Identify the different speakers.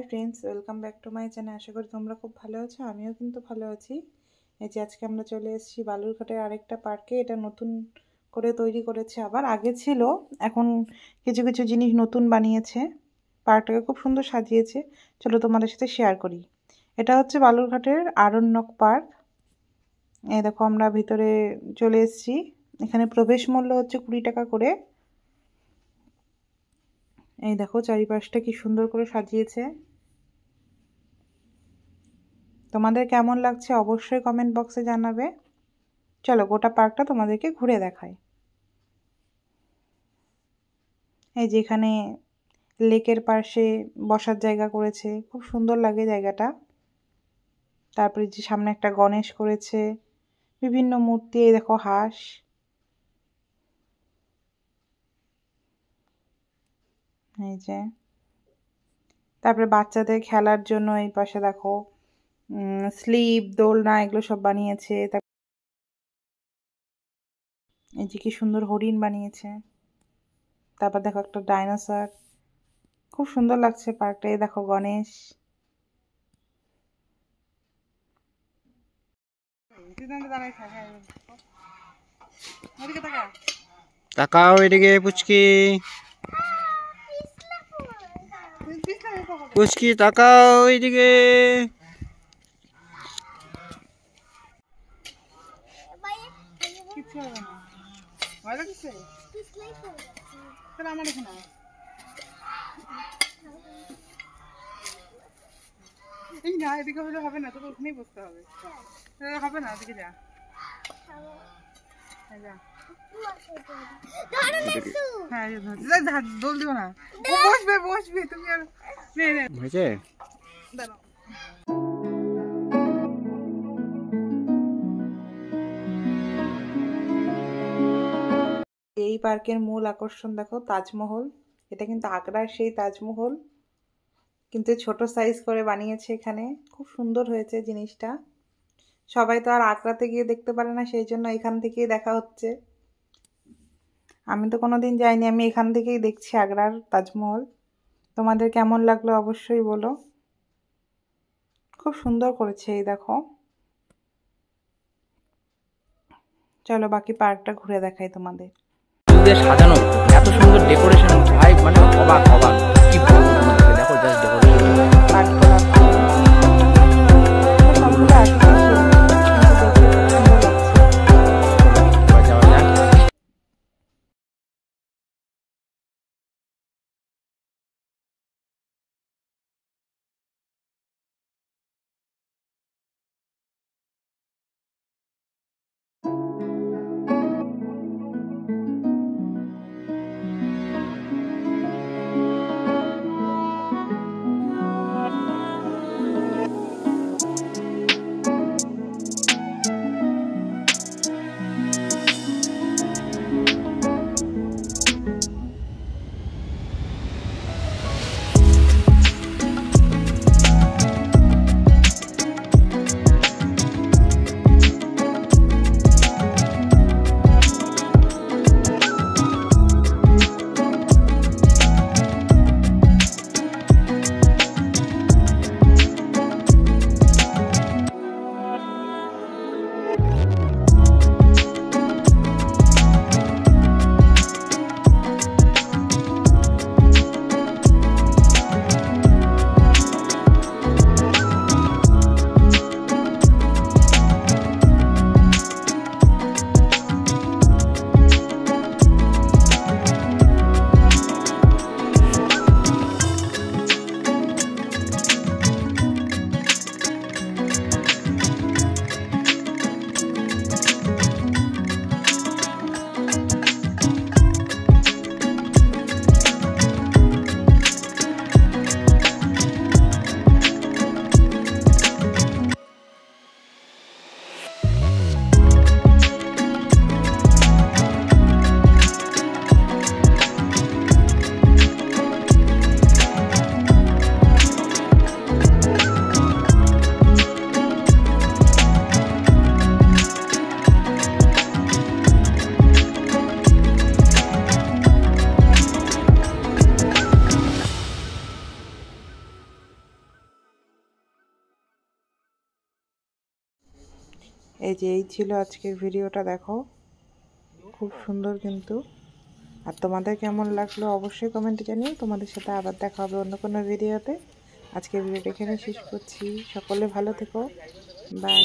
Speaker 1: Friends, welcome back to my channel. আশা করি তোমরা খুব ভালো আছো, আমিও কিন্তু ভালো আছি। এই যে আজকে আমরা চলে এসেছি বালুরঘাটের আরেকটা পার্কে। এটা নতুন করে তৈরি করেছে, আবার আগে ছিল, এখন কিছু কিছু জিনিস নতুন বানিয়েছে। পার্কটাকে খুব সুন্দর সাজিয়েছে। চলো তোমাদের সাথে শেয়ার করি। এটা হচ্ছে বালুরঘাটের আরণ্যক পার্ক। এই দেখো আমরা ভিতরে চলে এসেছি। এখানে প্রবেশ মূল্য হচ্ছে 20 টাকা করে। এই দেখো চারিপাশটা কি সুন্দর করে সাজিয়েছে। তোমাদের কেমন লাগছে অবশ্যই কমেন্ট বক্সে জানাবে। চলো গোটা পার্কটা তোমাদেরকে ঘুরে দেখাই। এই যেখানে লেকের পাশে বসার জায়গা করেছে, খুব সুন্দর লাগে জায়গাটা। তারপরে যে সামনে একটা গণেশ করেছে, বিভিন্ন মূর্তি। এই দেখো হাঁস। এই যে তারপরে বাচ্চাদের খেলার জন্য এই পাশে দেখো স্লিপ, দোলনা, এগুলো সব বানিয়েছে। এই যে কি সুন্দর হরিণ বানিয়েছে। তারপর দেখো একটা ডাইনোসর, খুব সুন্দর লাগছে পার্কটা। এই দেখো গণেশ।
Speaker 2: তাকাও এদিকে পুচকি, পুচকি তাকাও এদিকে।
Speaker 1: এই না, এদিকে হলে হবে না, তোকে ওখানেই বসতে হবে। হবে না, এদিকে যা। হ্যাঁ দোল দিও না, বসবে বসবে তুমি। আর
Speaker 2: হয়েছে?
Speaker 1: দাঁড়াও। এই পার্কের মূল আকর্ষণ দেখো তাজমহল। এটা কিন্তু আগ্রার সেই তাজমহল, কিন্তু ছোট সাইজ করে বানিয়েছে এখানে। খুব সুন্দর হয়েছে জিনিসটা। সবাই তো আর আগ্রাতে গিয়ে দেখতে পারে না, সেই জন্য এখান থেকেই দেখা হচ্ছে। আমি তো কোনোদিন যাইনি, আমি এখান থেকেই দেখছি আগ্রার তাজমহল। তোমাদের কেমন লাগলো অবশ্যই বলো। খুব সুন্দর করেছে এই দেখো। চলো বাকি পার্কটা ঘুরে দেখাই তোমাদের।
Speaker 2: সাজানো এত সুন্দর ডেকোরেশন, ভাই মানে অবাক অবাক। কি বলবো তোমাদেরকে, দেখো জাস্ট ডেকোরেশন।
Speaker 1: এই যে এই ছিল আজকের ভিডিওটা, দেখো খুব সুন্দর কিন্তু। আর তোমাদের কেমন লাগলো অবশ্যই কমেন্টে জানিও। তোমাদের সাথে আবার দেখা হবে অন্য কোনো ভিডিওতে। আজকের ভিডিওটা এখানে শেষ করছি। সকলে ভালো থেকো, বাই।